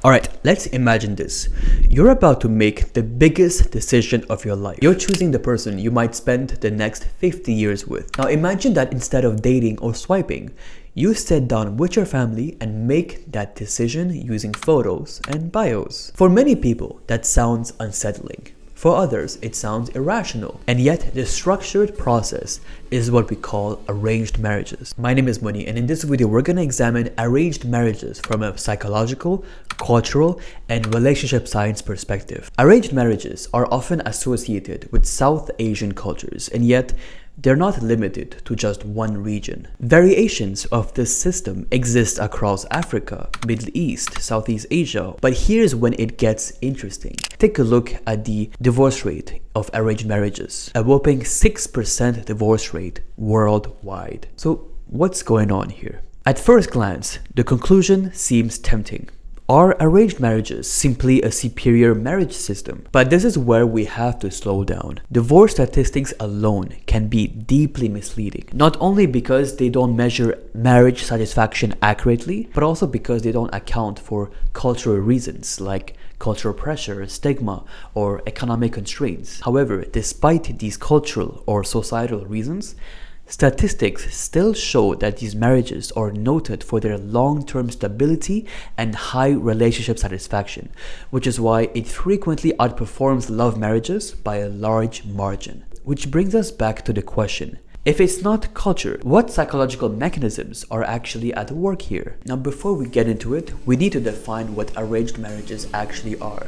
Alright, let's imagine this. You're about to make the biggest decision of your life. You're choosing the person you might spend the next 50 years with. Now imagine that instead of dating or swiping, you sit down with your family and make that decision using photos and bios. For many people, that sounds unsettling. For others, it sounds irrational. And yet, the structured process is what we call arranged marriages. My name is Muni, and in this video, we're gonna examine arranged marriages from a psychological, cultural, and relationship science perspective. Arranged marriages are often associated with South Asian cultures, and yet, they're not limited to just one region. Variations of this system exist across Africa, Middle East, Southeast Asia, but here's when it gets interesting. Take a look at the divorce rate of arranged marriages, a whopping 6% divorce rate worldwide. So what's going on here? At first glance, the conclusion seems tempting. Are arranged marriages simply a superior marriage system? But this is where we have to slow down. Divorce statistics alone can be deeply misleading, not only because they don't measure marriage satisfaction accurately, but also because they don't account for cultural reasons like cultural pressure, stigma, or economic constraints. However, despite these cultural or societal reasons, statistics still show that these marriages are noted for their long-term stability and high relationship satisfaction, which is why it frequently outperforms love marriages by a large margin. Which brings us back to the question, if it's not culture, what psychological mechanisms are actually at work here? Now, before we get into it, we need to define what arranged marriages actually are.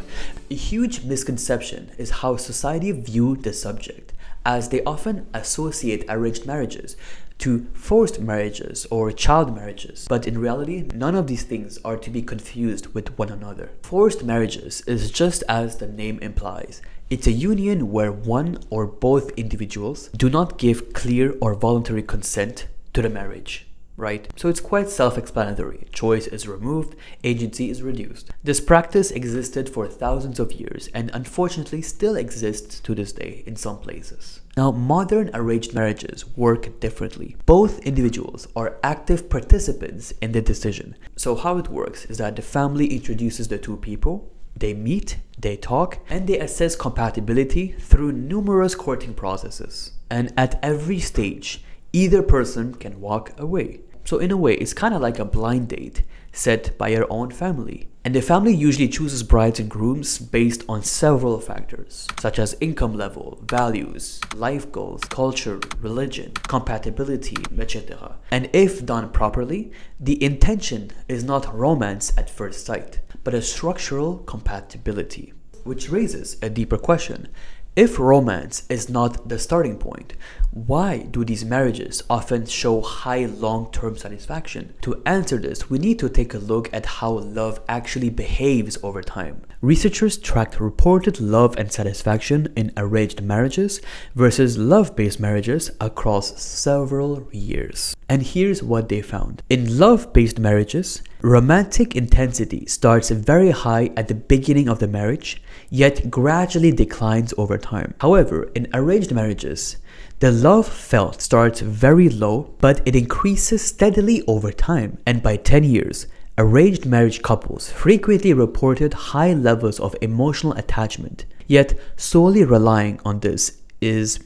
A huge misconception is how society views the subject, as they often associate arranged marriages to forced marriages or child marriages. But in reality, none of these things are to be confused with one another. Forced marriages is just as the name implies. It's a union where one or both individuals do not give clear or voluntary consent to the marriage. Right? So it's quite self-explanatory. Choice is removed, agency is reduced. This practice existed for thousands of years and unfortunately still exists to this day in some places. Now, modern arranged marriages work differently. Both individuals are active participants in the decision. So how it works is that the family introduces the two people, they meet, they talk, and they assess compatibility through numerous courting processes. And at every stage, either person can walk away. So in a way, it's kind of like a blind date set by your own family. And the family usually chooses brides and grooms based on several factors, such as income level, values, life goals, culture, religion, compatibility, etc. And if done properly, the intention is not romance at first sight, but a structural compatibility. Which raises a deeper question. If romance is not the starting point, why do these marriages often show high long-term satisfaction? To answer this, we need to take a look at how love actually behaves over time. Researchers tracked reported love and satisfaction in arranged marriages versus love-based marriages across several years. And here's what they found. In love-based marriages, romantic intensity starts very high at the beginning of the marriage, yet gradually declines over time. However, in arranged marriages, the love felt starts very low, but it increases steadily over time. And by 10 years, arranged marriage couples frequently reported high levels of emotional attachment. Yet, solely relying on this is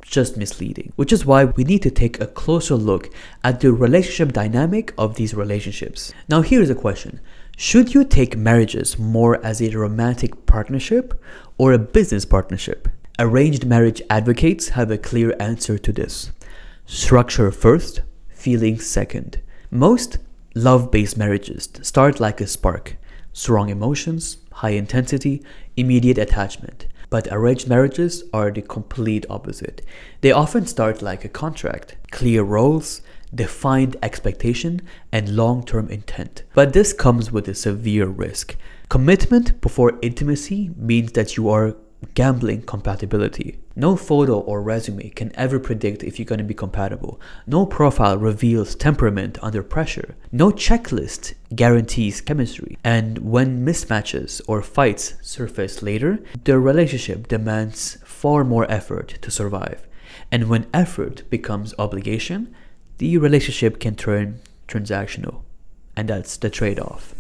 just misleading, which is why we need to take a closer look at the relationship dynamic of these relationships. Now, here's a question. Should you take marriages more as a romantic partnership or a business partnership? Arranged marriage advocates have a clear answer to this. Structure first, feelings second. Most love-based marriages start like a spark, strong emotions, high intensity, immediate attachment. But arranged marriages are the complete opposite. They often start like a contract, clear roles, defined expectation, and long-term intent. But this comes with a severe risk. Commitment before intimacy means that you are gambling compatibility. No photo or resume can ever predict if you're going to be compatible. No profile reveals temperament under pressure. No checklist guarantees chemistry. And when mismatches or fights surface later, the relationship demands far more effort to survive. And when effort becomes obligation, the relationship can turn transactional. And that's the trade-off.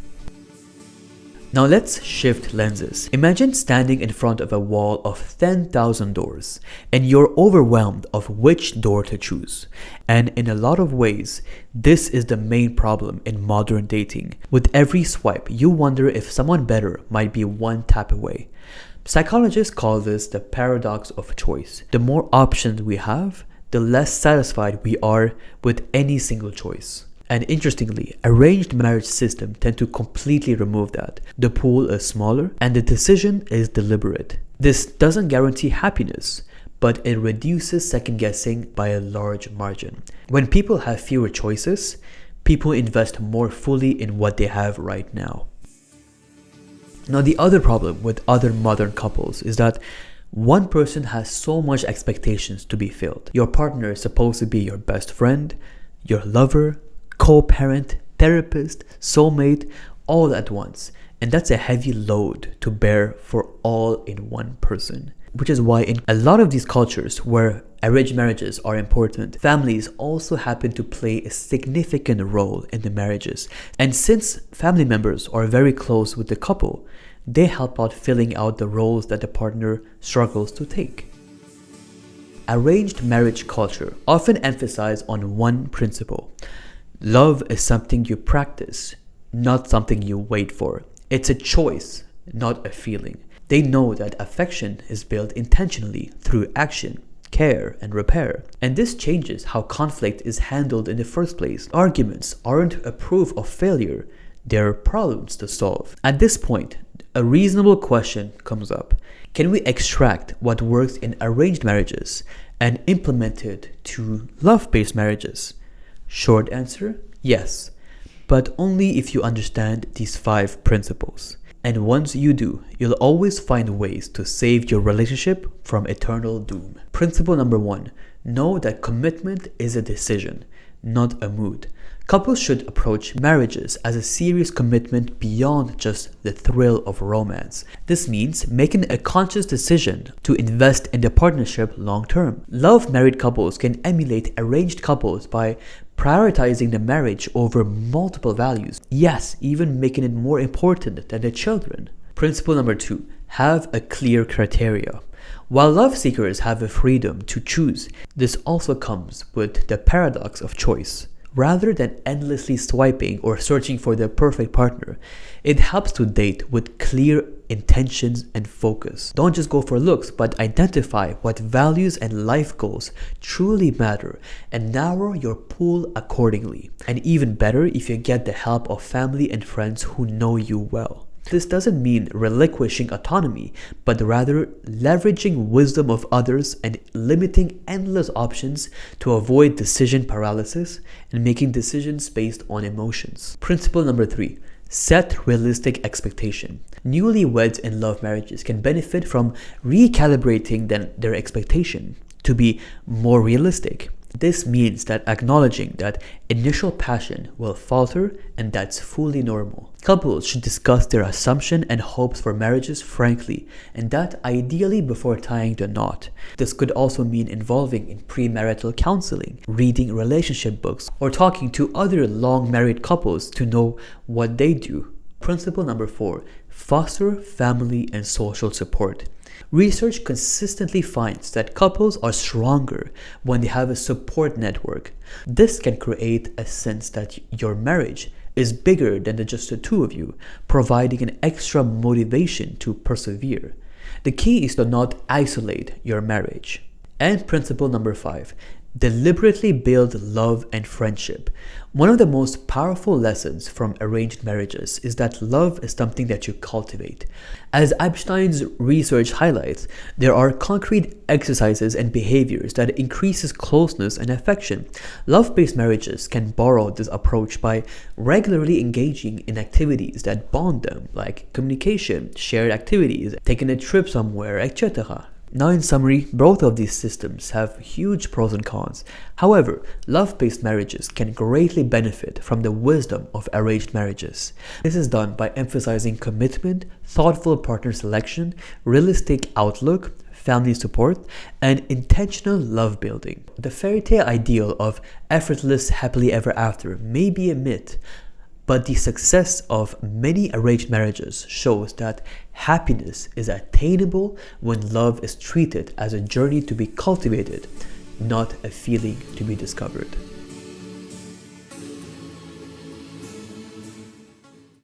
Now let's shift lenses. Imagine standing in front of a wall of 10,000 doors and you're overwhelmed of which door to choose. And in a lot of ways, this is the main problem in modern dating. With every swipe, you wonder if someone better might be one tap away. Psychologists call this the paradox of choice. The more options we have, the less satisfied we are with any single choice. And interestingly, arranged marriage systems tend to completely remove that. The pool is smaller and the decision is deliberate. This doesn't guarantee happiness, but it reduces second guessing by a large margin. When people have fewer choices, people invest more fully in what they have right now. Now, the other problem with other modern couples is that one person has so much expectations to be filled. Your partner is supposed to be your best friend, your lover, co-parent, therapist, soulmate, all at once. And that's a heavy load to bear for all in one person. Which is why in a lot of these cultures where arranged marriages are important, families also happen to play a significant role in the marriages. And since family members are very close with the couple, they help out filling out the roles that the partner struggles to take. Arranged marriage culture often emphasizes on one principle. Love is something you practice, not something you wait for. It's a choice, not a feeling. They know that affection is built intentionally through action, care, and repair. And this changes how conflict is handled in the first place. Arguments aren't a proof of failure, they're problems to solve. At this point, a reasonable question comes up. Can we extract what works in arranged marriages and implement it to love-based marriages? Short answer, yes, but only if you understand these 5 principles. And once you do, you'll always find ways to save your relationship from eternal doom. Principle number 1, know that commitment is a decision, not a mood. Couples should approach marriages as a serious commitment beyond just the thrill of romance. This means making a conscious decision to invest in the partnership long term. Love married couples can emulate arranged couples by prioritizing the marriage over multiple values. Yes, even making it more important than the children. Principle number 2, have a clear criteria. While love seekers have a freedom to choose, this also comes with the paradox of choice. Rather than endlessly swiping or searching for the perfect partner, it helps to date with clear intentions and focus. Don't just go for looks, but identify what values and life goals truly matter and narrow your pool accordingly. And even better if you get the help of family and friends who know you well. This doesn't mean relinquishing autonomy, but rather leveraging wisdom of others and limiting endless options to avoid decision paralysis and making decisions based on emotions. Principle number 3, set realistic expectation. Newlyweds in love marriages can benefit from recalibrating their expectation to be more realistic. This means that acknowledging that initial passion will falter, and that's fully normal. Couples should discuss their assumption and hopes for marriages frankly, and that ideally before tying the knot. This could also mean involving in premarital counseling, reading relationship books, or talking to other long married couples to know what they do. Principle number 4, foster family and social support. Research consistently finds that couples are stronger when they have a support network. This can create a sense that your marriage is bigger than just the two of you, providing an extra motivation to persevere. The key is to not isolate your marriage. And principle number 5, deliberately build love and friendship. One of the most powerful lessons from arranged marriages is that love is something that you cultivate. As Epstein's research highlights, there are concrete exercises and behaviors that increases closeness and affection. Love-based marriages can borrow this approach by regularly engaging in activities that bond them, like communication, shared activities, taking a trip somewhere, etc. Now in summary, both of these systems have huge pros and cons. However, love-based marriages can greatly benefit from the wisdom of arranged marriages. This is done by emphasizing commitment, thoughtful partner selection, realistic outlook, family support, and intentional love building. The fairy tale ideal of effortless happily ever after may be a myth, But the success of many arranged marriages shows that happiness is attainable when love is treated as a journey to be cultivated, not a feeling to be discovered.